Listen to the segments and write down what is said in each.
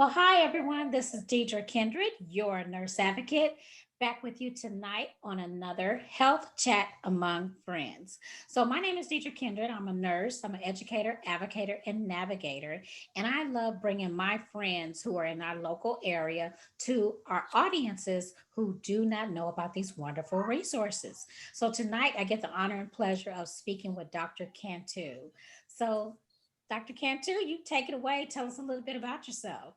Well, hi everyone. This is Deidra Kindred, your nurse advocate, back with you tonight on another health chat among friends. So, my name is Deidra Kindred. I'm a nurse, I'm an educator, advocator, and navigator. And I love bringing my friends who are in our local area to our audiences who do not know about these wonderful resources. So, tonight I get the honor and pleasure of speaking with Dr. Cantu. So, Dr. Cantu, you take it away. Tell us a little bit about yourself.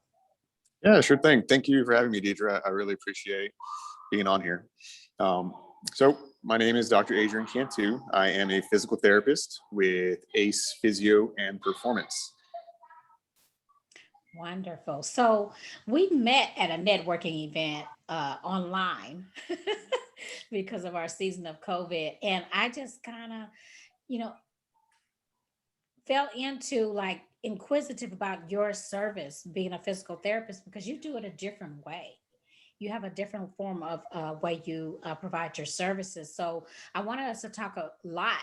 Yeah, sure thing. Thank you for having me, Deidre. I really appreciate being on here. Um, so my name is Dr. Adrian Cantu. I am a physical therapist with ACE Physio and Performance. Wonderful. So we met at a networking event online because of our season of COVID. And I just kind of, you know, fell into like inquisitive about your service being a physical therapist because you do it a different way. You have a different form of way you provide your services. So I wanted us to talk a lot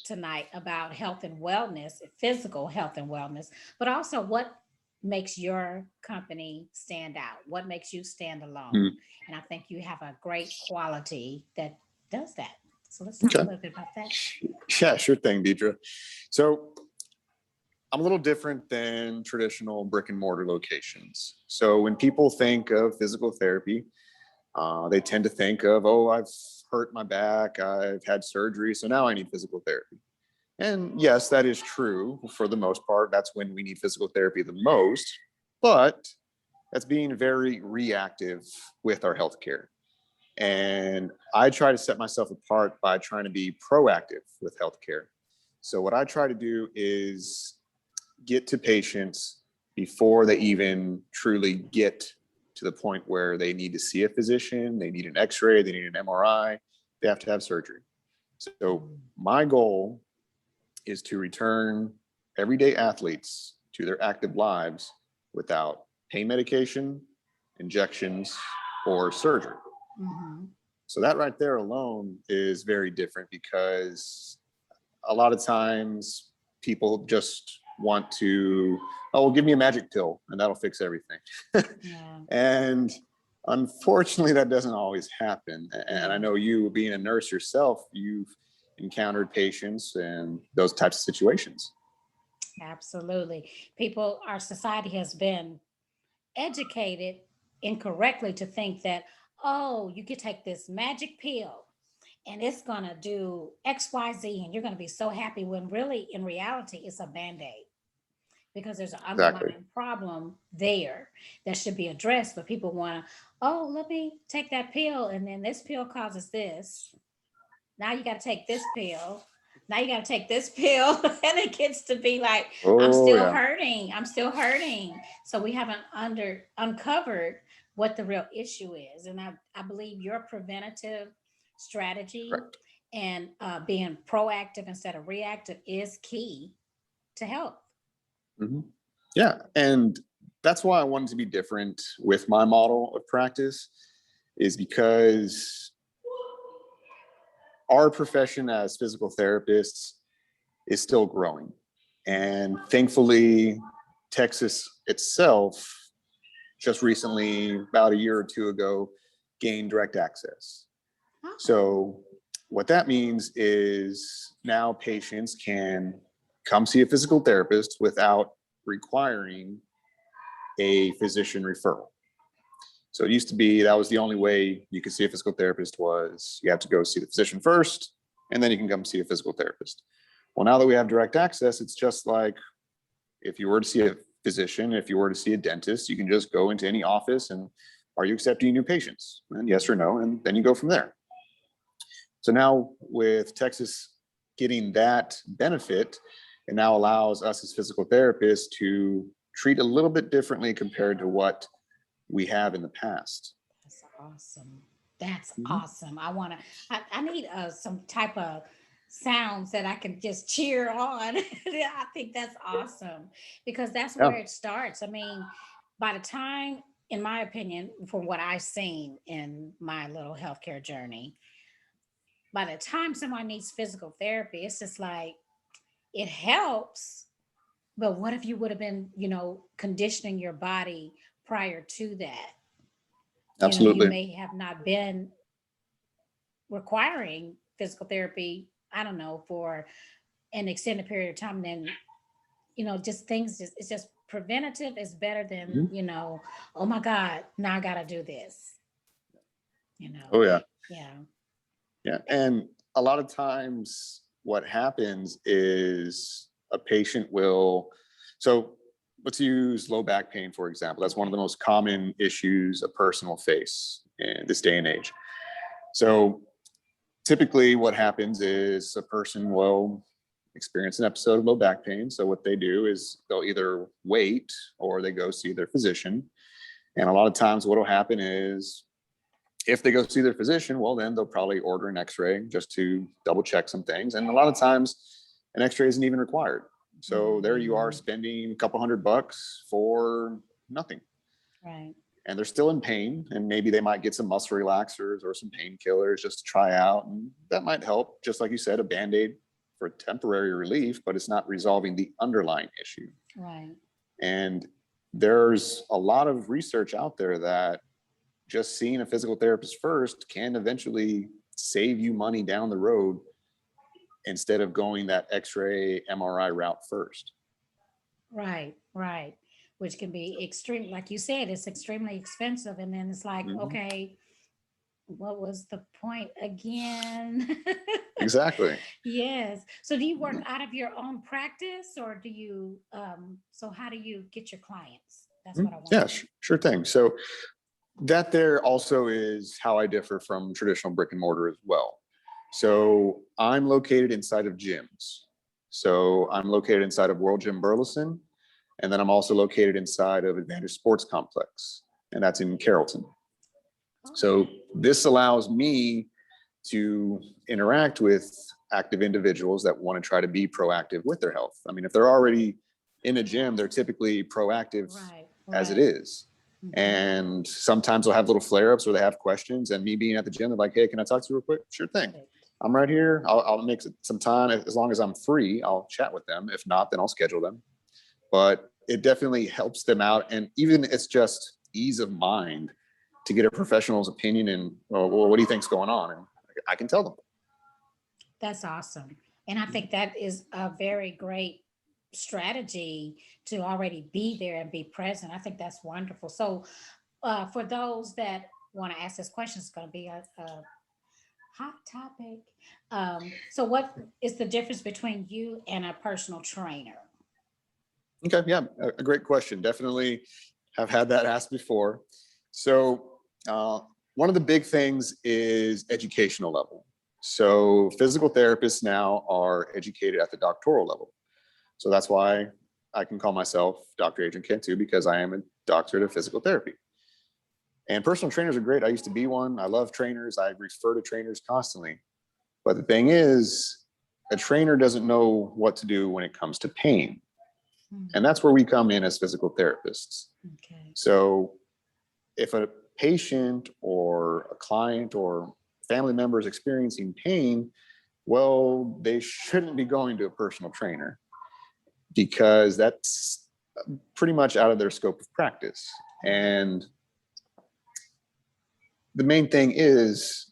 tonight about health and wellness, physical health and wellness, but also what makes your company stand out, what makes you stand alone. Mm, And I think you have a great quality that does that. So let's talk a okay. little bit about that. Yeah, sure thing, Deidre. So I'm a little different than traditional brick and mortar locations. So when people think of physical therapy, they tend to think of, oh, I've hurt my back, I've had surgery, so now I need physical therapy. And yes, that is true for the most part. That's when we need physical therapy the most, but that's being very reactive with our healthcare. And I try to set myself apart by trying to be proactive with healthcare. So, what I try to do is get to patients before they even truly get to the point where they need to see a physician, they need an x ray, they need an MRI, they have to have surgery. So, my goal is to return everyday athletes to their active lives without pain medication, injections, or surgery. Mm-hmm. So that right there alone is very different because a lot of times people just want to, oh, well, give me a magic pill and that'll fix everything. Yeah. And unfortunately, that doesn't always happen. And I Yeah. know you, being a nurse yourself, you've encountered patients and those types of situations. Absolutely. People, our society has been educated incorrectly to think that, oh, you could take this magic pill and it's going to do XYZ and you're going to be so happy when really, in reality, it's a band aid because there's an Exactly. underlying problem there that should be addressed. But people want to, oh, let me take that pill and then this pill causes this. Now you got to take this pill. Now you got to take this pill. And it gets to be like, I'm Oh, still yeah. hurting. I'm still hurting. So we haven't uncovered what the real issue is. And I believe your preventative strategy Correct. and being proactive instead of reactive is key to health. Hmm. Yeah. And that's why I wanted to be different with my model of practice, is because our profession as physical therapists is still growing. And thankfully, Texas itself just recently, about a year or two ago, gained direct access. Oh, So, what that means is now patients can come see a physical therapist without requiring a physician referral. So it used to be that was the only way you could see a physical therapist, was you have to go see the physician first, and then you can come see a physical therapist. Well, now that we have direct access, it's just like if you were to see a physician, if you were to see a dentist, you can just go into any office and, are you accepting new patients? And yes or no, and then you go from there. So now with Texas getting that benefit, it now allows us as physical therapists to treat a little bit differently compared to what we have in the past. that's awesome. That's Mhm. awesome. I need some type of sounds that I can just cheer on. I think that's awesome because that's Yeah. where it starts. I mean, by the time, in my opinion, from what I've seen in my little healthcare journey, by the time someone needs physical therapy, it's just like it helps. But what if you would have been, conditioning your body prior to that. You Absolutely. may have not been requiring physical therapy, I don't know, for an extended period of time. Then, just things, it's just preventative is better than, Mhm. oh my God, now I got to do this, Oh yeah. yeah. Yeah. And a lot of times what happens is a patient will, so let's use low back pain, for example. That's one of the most common issues a person will face in this day and age. So typically what happens is a person will experience an episode of low back pain. So what they do is they'll either wait or they go see their physician. And a lot of times what will happen is if they go see their physician, well, then they'll probably order an x-ray just to double check some things. And a lot of times an x-ray isn't even required. So there you are spending a couple $100 for nothing. Right. And they're still in pain, and maybe they might get some muscle relaxers or some painkillers just to try out. And that might help, just like you said, a Band-Aid for temporary relief, but it's not resolving the underlying issue. Right. And there's a lot of research out there that just seeing a physical therapist first can eventually save you money down the road instead of going that x-ray MRI route first. Right. Right. Which can be extreme, like you said, it's extremely expensive. And then it's like, Mhm. okay, what was the point again? Exactly. Yes. So do you work out of your own practice, or do you so how do you get your clients? That's what I want Yeah, to. sure thing. So that there also is how I differ from traditional brick and mortar as well. So I'm located inside of gyms. So I'm located inside of World Gym Burleson, and then I'm also located inside of Advantage Sports Complex, and that's in Carrollton. So Okay. this allows me to interact with active individuals that want to try to be proactive with their health. I mean, if they're already in a gym, they're typically proactive Right. as it Right. is. And sometimes they'll have little flare ups or they have questions. And me being at the gym, they're like, hey, can I talk to you real quick? Sure thing. Correct. I'm right here. I'll make some time. As long as I'm free, I'll chat with them. If not, then I'll schedule them. But it definitely helps them out. And even it's just ease of mind to get a professional's opinion and, well, what do you think's going on? And I can tell them. That's awesome. And I think that is a very great strategy to already be there and be present. I think that's wonderful. So, for those that want to ask this question, it's going to be a hot topic. So, what is the difference between you and a personal trainer? Okay, yeah, a great question. Definitely have had that asked before. So one of the big things is educational level. So physical therapists now are educated at the doctoral level. So that's why I can call myself Dr. Adrian Cantu, because I am a doctorate of physical therapy. And personal trainers are great. I used to be one. I love trainers. I refer to trainers constantly. But the thing is, a trainer doesn't know what to do when it comes to pain. And that's where we come in as physical therapists. Okay. So if a patient or a client or family member is experiencing pain, well, they shouldn't be going to a personal trainer because that's pretty much out of their scope of practice. And the main thing is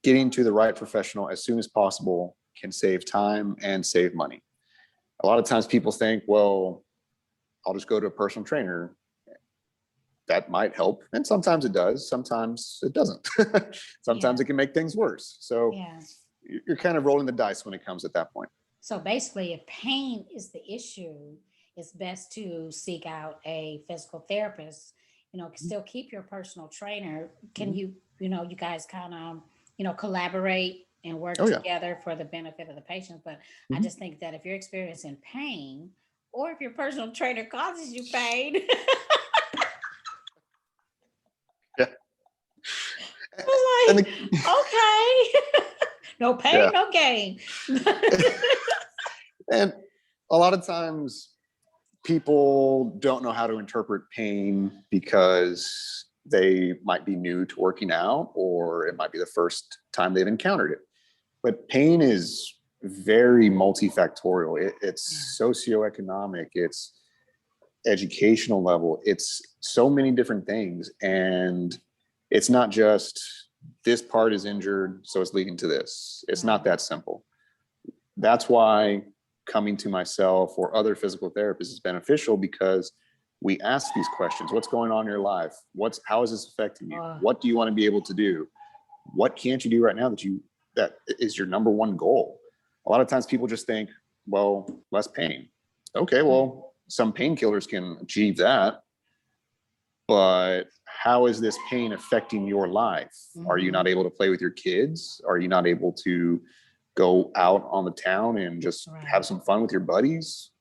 getting to the right professional as soon as possible can save time and save money. A lot of times people think, well, I'll just go to a personal trainer. That might help. And sometimes it does. Sometimes it doesn't. Sometimes Yeah. it can make things worse. So Yeah. you're kind of rolling the dice when it comes at that point. So basically, if pain is the issue, it's best to seek out a physical therapist. Still keep your personal trainer. Can Mhm. you guys kind of, collaborate and work Oh, yeah. together for the benefit of the patient? But I Mhm. just think that if you're experiencing pain, or if your personal trainer causes you pain, Yeah. I'm And like, the, okay, no pain, yeah. no gain. And a lot of times people don't know how to interpret pain because they might be new to working out or it might be the first time they've encountered it. But pain is very multifactorial. Yeah. It's socioeconomic. It's educational level, it's so many different things. And it's not just this part is injured, so it's leading to this. It's not that simple. That's why coming to myself or other physical therapists is beneficial, because we ask these questions. What's going on in your life? How is this affecting you? What do you want to be able to do? What can't you do right now that is your number one goal? A lot of times people just think, well, less pain. Okay, well, some painkillers can achieve that, but how is this pain affecting your life? Are you not able to play with your kids? Are you not able to go out on the town and just have some fun with your buddies?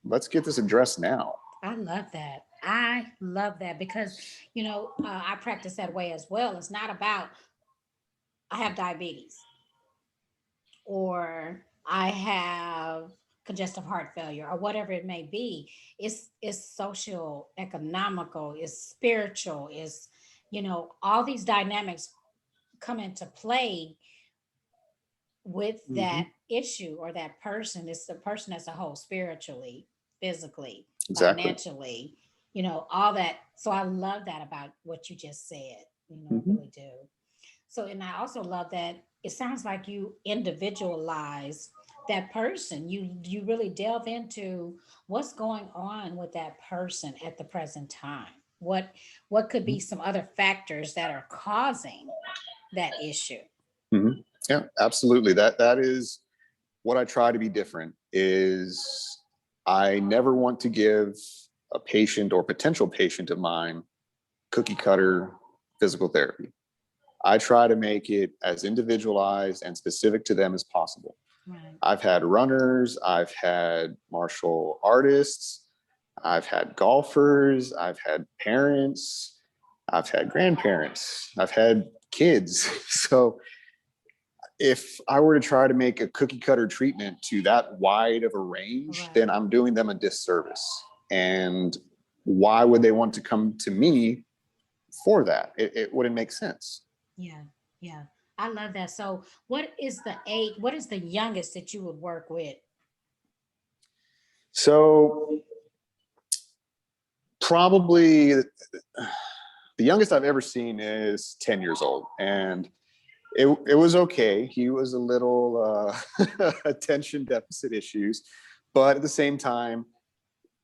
Let's get this addressed now. I love that. I love that because, I practice that way as well. It's not about, I have diabetes or I have congestive heart failure or whatever it may be. It's social, economical, it's spiritual, it's, all these dynamics come into play with that issue or that person. It's the person as a whole, spiritually, physically, Exactly. financially, all that. So I love that about what you just said, I really do. So, and I also love that it sounds like you individualize that person. You really delve into what's going on with that person at the present time. What could be some other factors that are causing that issue? Mm-hmm. Yeah, absolutely. That is what I try to be different. Is I never want to give a patient or potential patient of mine cookie cutter physical therapy. I try to make it as individualized and specific to them as possible. Right. I've had runners, I've had martial artists, I've had golfers, I've had parents, I've had grandparents, I've had kids. So if I were to try to make a cookie cutter treatment to that wide of a range, then Right. I'm doing them a disservice. And why would they want to come to me for that? It wouldn't make sense. Yeah. Yeah. I love that. So what is the youngest that you would work with? So probably the youngest I've ever seen is 10 years old. And it was okay. He was a little attention deficit issues, but at the same time,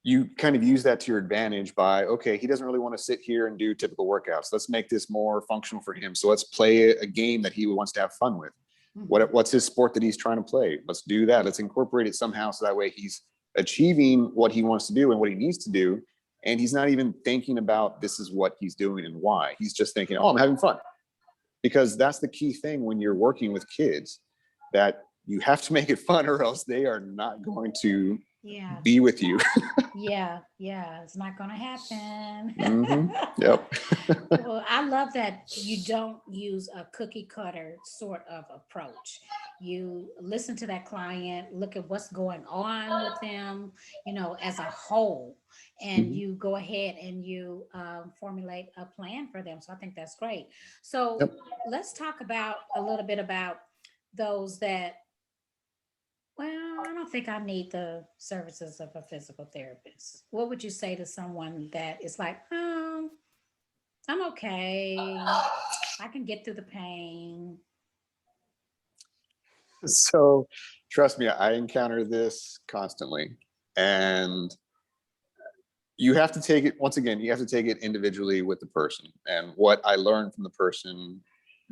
you kind of use that to your advantage by, okay, he doesn't really want to sit here and do typical workouts. Let's make this more functional for him. So let's play a game that he wants to have fun with. Mhm. What's his sport that he's trying to play? Let's do that. Let's incorporate it somehow so that way he's achieving what he wants to do and what he needs to do. And he's not even thinking about this is what he's doing and why. He's just thinking, oh, I'm having fun. Because that's the key thing when you're working with kids, that you have to make it fun or else they are not going to Yeah. be with you. Yeah, yeah, it's not gonna happen. Yep. Well, I love that you don't use a cookie cutter sort of approach. You listen to that client, look at what's going on with them, as a whole, and Mhm. you go ahead and you formulate a plan for them. So I think that's great. So Yep. let's talk about a little bit about those that, well, I don't think I need the services of a physical therapist. What would you say to someone that is like, I'm okay. I can get through the pain. So trust me, I encounter this constantly. And you have to take it, once again, you have to take it individually with the person. And what I learned from the person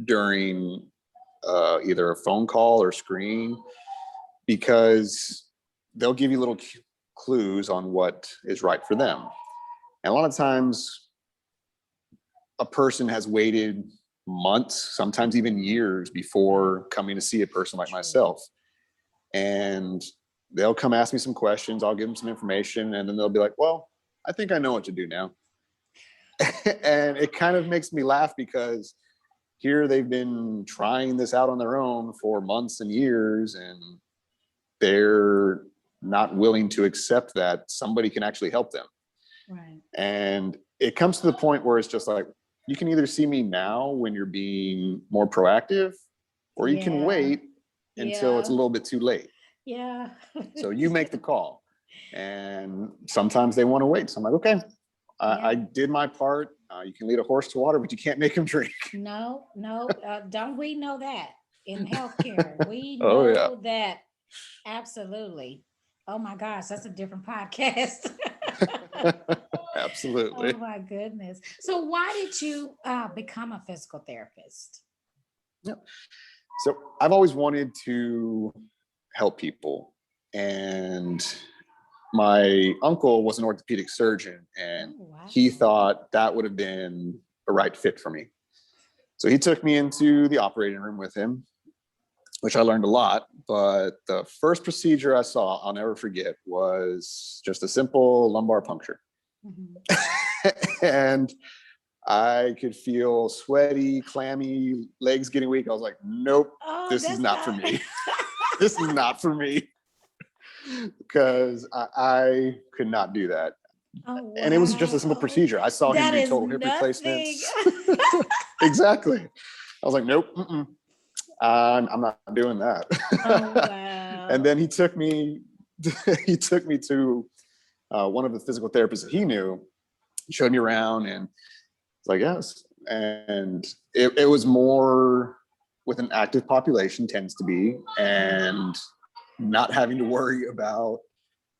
during either a phone call or screen, because they'll give you little clues on what is right for them. And a lot of times a person has waited months, sometimes even years before coming to see a person like myself. And they'll come ask me some questions. I'll give them some information, and then they'll be like, well, I think I know what to do now. And it kind of makes me laugh because here they've been trying this out on their own for months and years, and they're not willing to accept that somebody can actually help them. Right. And it comes to the point where it's just like, you can either see me now when you're being more proactive, or you can Yeah. wait until it's a Yeah. little bit too late. Yeah. So you make the call. And sometimes they want to wait. So I'm like, okay, I did my part. You can lead a horse to water, but you can't make him drink. No, no, don't we know that in healthcare? We Oh yeah. know that absolutely. Oh my gosh, that's a different podcast. Oh Absolutely. my goodness. So why did you become a physical therapist? Yeah. So I've always wanted to help people. And my uncle was an orthopedic surgeon, and Oh wow. he thought that would have been a right fit for me. So he took me into the operating room with him, which I learned a lot. But the first procedure I saw, I'll never forget, was just a simple lumbar puncture. Mhm. And I could feel sweaty, clammy, legs getting weak. I was like, nope, Oh, this is that's not for not. me. This is not for me, because I could not do that. Oh And it was just a simple wow. procedure. I saw him That do is total hip nothing. replacements. Exactly. I was like, nope, I'm not doing Oh that. And wow. then he took me to one of the physical therapists that he knew. He showed me around, and it's like, yes. And it was more with an active population, tends to be, and not having to worry about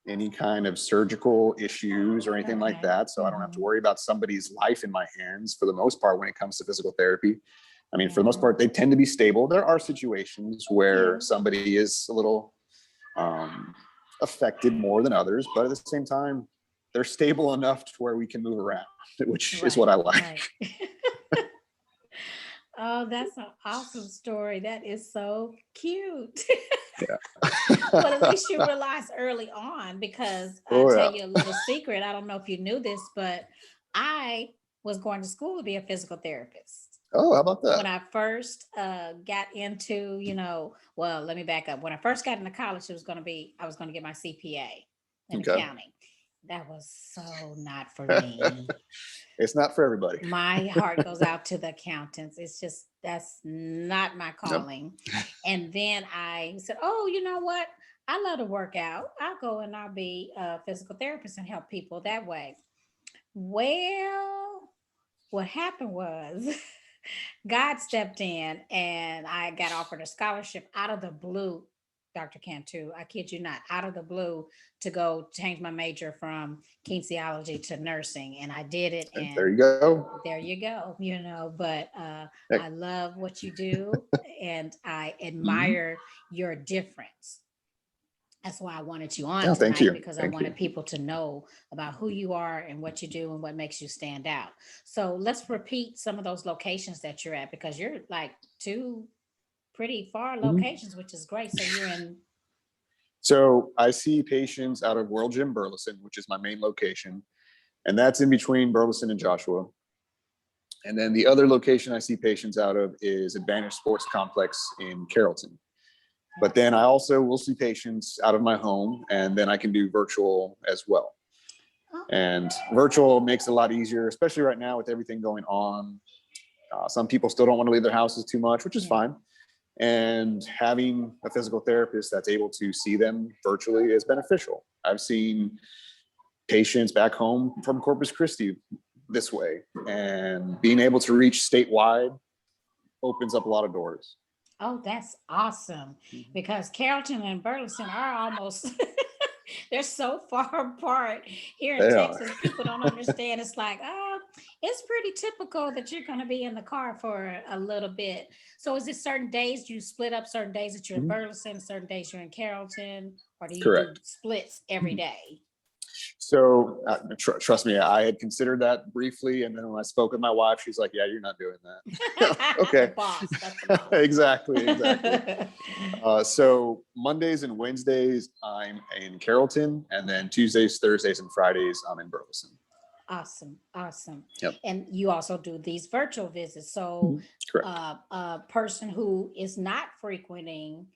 any kind of surgical issues or anything like Okay. that. So I don't have to Mhm. worry about somebody's life in my hands for the most part when it comes to physical therapy. I mean, for the most Yeah. part, they tend to be stable. There are situations where Yeah. somebody is a little um, affected more than others, but at the same time, they're stable enough to where we can move around, which is what Right. I like. Right. Oh, that's an awesome story. That is so cute. But at Yeah. least you realized early on, because I Oh tell yeah. you a little secret. I don't know if you knew this, but I was going to school to be a physical therapist. Oh, how about When that? I first got into, well, let me back up. When I first got into college, I was going to get my CPA in Okay. accounting. That was so not for me. It's not for everybody. My heart goes out to the accountants. It's just, that's not my Yep. calling. And then I said, oh, you know what? I love to work out. I'll go and I'll be a physical therapist and help people that way. Well, what happened was God stepped in and I got offered a scholarship out of the blue, Dr. Cantu. I kid you not, out of the blue, to go change my major from kinesiology to nursing. And I did it. And there And you go. there you go, but Heck. I love what you do and I Mhm. admire your difference. That's why I wanted you on Oh, thank tonight, you. because I Thank wanted you. people to know about who you are and what you do and what makes you stand out. So let's repeat some of those locations that you're at, because you're like two pretty far Mhm. locations, which is great. So you're in. So I see patients out of World Gym Burleson, which is my main location, and that's in between Burleson and Joshua. And then the other location I see patients out of is Advantage Sports Complex in Carrollton. But then I also will see patients out of my home, and then I can do virtual as well. Okay. And virtual makes it a lot easier, especially right now with everything going on. Some people still don't want to leave their houses too much, which is Yeah. fine. And having a physical therapist that's able to see them virtually is beneficial. I've seen patients back home from Corpus Christi this way, and being able to reach statewide opens up a lot of doors. Oh, that's awesome. Mhm. Because Carrollton and Burleson are almost, they're so far apart here in They are. Texas. People don't understand. It's like, oh, it's pretty typical that you're going to be in the car for a little bit. So is it certain days you split up, certain days that you're in Mhm. Burleson, certain days you're in Carrollton, or do you do Correct. splits every day? So trust me, I had considered that briefly, and then when I spoke with my wife, she's like, "Yeah, you're not doing that." The Okay. boss, that's the boss. Exactly, exactly. So Mondays and Wednesdays, I'm in Carrollton, and then Tuesdays, Thursdays, and Fridays, I'm in Burleson. Awesome, awesome. Yep. And you also do these virtual visits. So, Mhm. Correct. a person who is not frequenting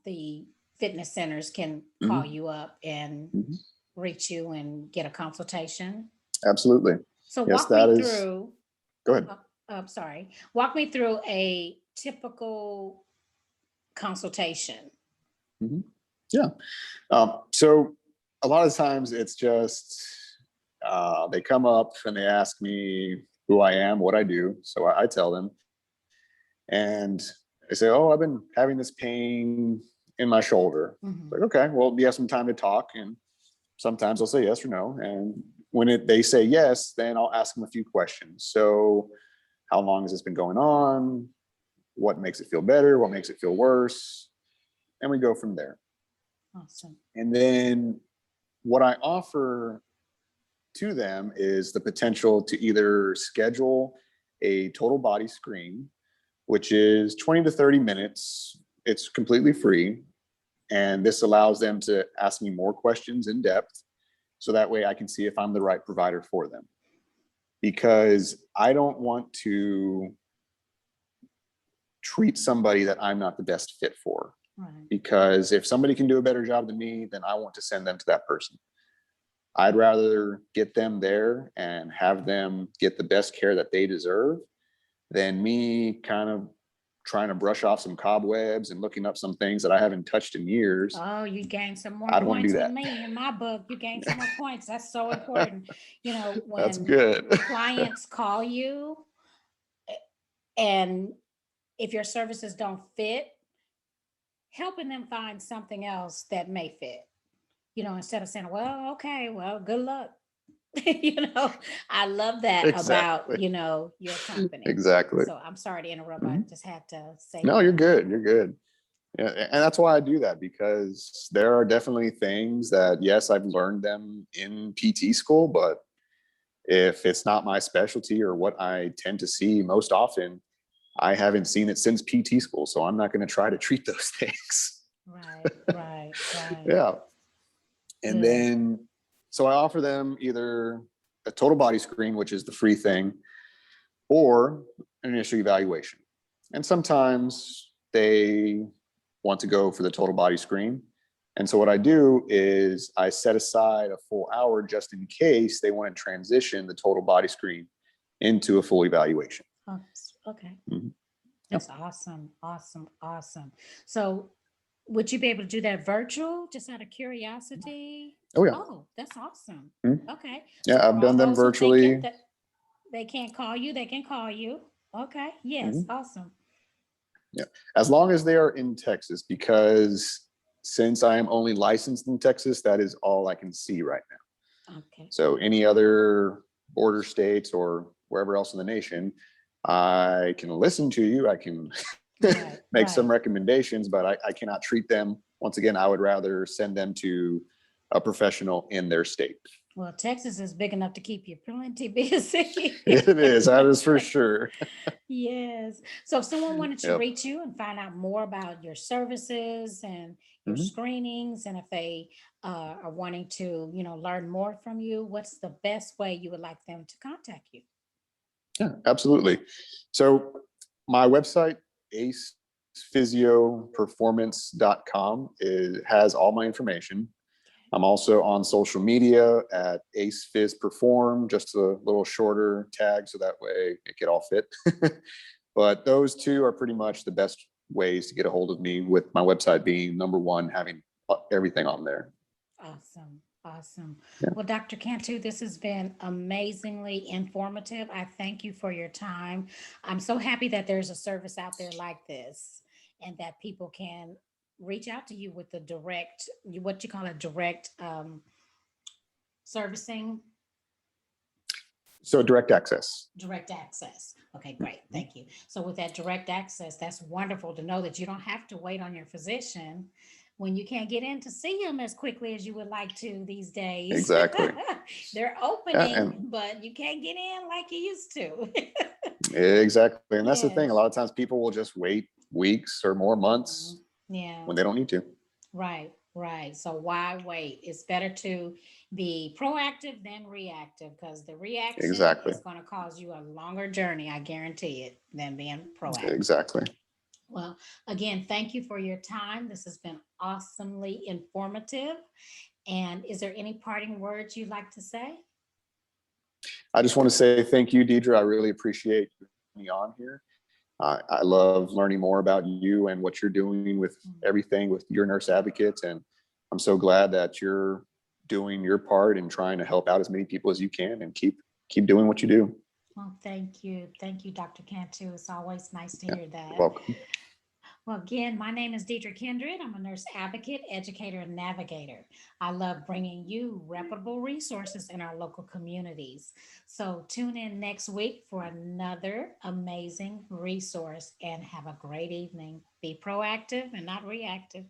the fitness centers can call Mhm. you up and Mhm. reach you and get a consultation. Absolutely. So, Yes, walk that me is. through. Go ahead. Sorry, walk me through a typical consultation. Mhm. Yeah. So a lot of times it's just, they come up and they ask me who I am, what I do. So I tell them, and they say, oh, I've been having this pain in my shoulder. Mhm. Like, okay, well, do you have some time to talk? And sometimes I'll say yes or no. And when they say yes, then I'll ask them a few questions. So how long has this been going on? What makes it feel better? What makes it feel worse? And we go from there. Awesome. And then what I offer to them is the potential to either schedule a total body screen, which is 20 to 30 minutes. It's completely free. And this allows them to ask me more questions in depth. So that way I can see if I'm the right provider for them. Because I don't want to treat somebody that I'm not the best fit for. Right. Because if somebody can do a better job than me, then I want to send them to that person. I'd rather get them there and have them get the best care that they deserve than me kind of trying to brush off some cobwebs and looking up some things that I haven't touched in years. Oh, you gained some more I don't want to points do with that. me in my book. You gained some more points. That's so important. You know, That's when good. clients call you and if your services don't fit, helping them find something else that may fit. You know, instead of saying, well, okay, well, good luck. You know, I love that about, Exactly. you know, your company. Exactly. So I'm sorry to interrupt. I Mhm. just had to say No, you're that. good. You're good. Yeah, and that's why I do that, because there are definitely things that, yes, I've learned them in PT school, but if it's not my specialty or what I tend to see most often, I haven't seen it since PT school. So I'm not going to try to treat those things. Right, right, right. Yeah. And Good. then, so I offer them either a total body screen, which is the free thing, or an initial evaluation. And sometimes they want to go for the total body screen. And so what I do is I set aside a full hour just in case they want to transition the total body screen into a full evaluation. Oh, okay. Mhm. That's awesome. Awesome. Awesome. So would you be able to do that virtual just out of curiosity? Oh yeah. Oh, that's awesome. Mhm. Okay. So Yeah, for I've all done them those who think virtually. that they can't call you, they can call you. Okay. Yes. Mhm. Awesome. Yeah, as long as they are in Texas, because since I am only licensed in Texas, that is all I can see right now. Okay. So any other border states or wherever else in the nation, I can listen to you. I can Right. make some Right. recommendations, but I cannot treat them. Once again, I would rather send them to a professional in their state. Well, Texas is big enough to keep you plenty busy. It is, that is for sure. Yes. So if someone wanted to Yep. reach you and find out more about your services and your Mhm. screenings, and if they are wanting to, you know, learn more from you, what's the best way you would like them to contact you? Yeah, absolutely. So my website, ACE Physio Performance.com, has all my information. I'm also on social media at ACE Phys Perform, just a little shorter tag so that way it could all fit. But those two are pretty much the best ways to get a hold of me, with my website being number one, having everything on there. Awesome. Awesome. Yeah. Well, Dr. Cantu, this has been amazingly informative. I thank you for your time. I'm so happy that there's a service out there like this and that people can reach out to you with the direct, what you call a direct servicing. So direct access. Direct access. Okay, great. Thank you. So, with that direct access, that's wonderful to know that you don't have to wait on your physician when you can't get in to see him as quickly as you would like to these days. Exactly. They're Yeah, opening, and but you can't get in like you used to. exactly. And that's the thing. A Yes. lot of times people will just wait weeks or more Mhm. months Yeah. when they don't need to. Right, right. So why wait? It's better to be proactive than reactive because the reaction Exactly. is going to cause you a longer journey, I guarantee it, than being proactive. Exactly. Well, again, thank you for your time. This has been awesomely informative. And is there any parting words you'd like to say? I just want to say thank you, Deidra. I really appreciate me on here. I love learning more about you and what you're doing with everything with your nurse advocates. And I'm so glad that you're doing your part and trying to help out as many people as you can, and keep doing what you do. Well, thank you. Thank you, Dr. Cantu. It's always nice to Yeah, hear you're that. welcome. Well, again, my name is Deidra Kindred. I'm a nurse advocate, educator, and navigator. I love bringing you reputable resources in our local communities. So tune in next week for another amazing resource and have a great evening. Be proactive and not reactive.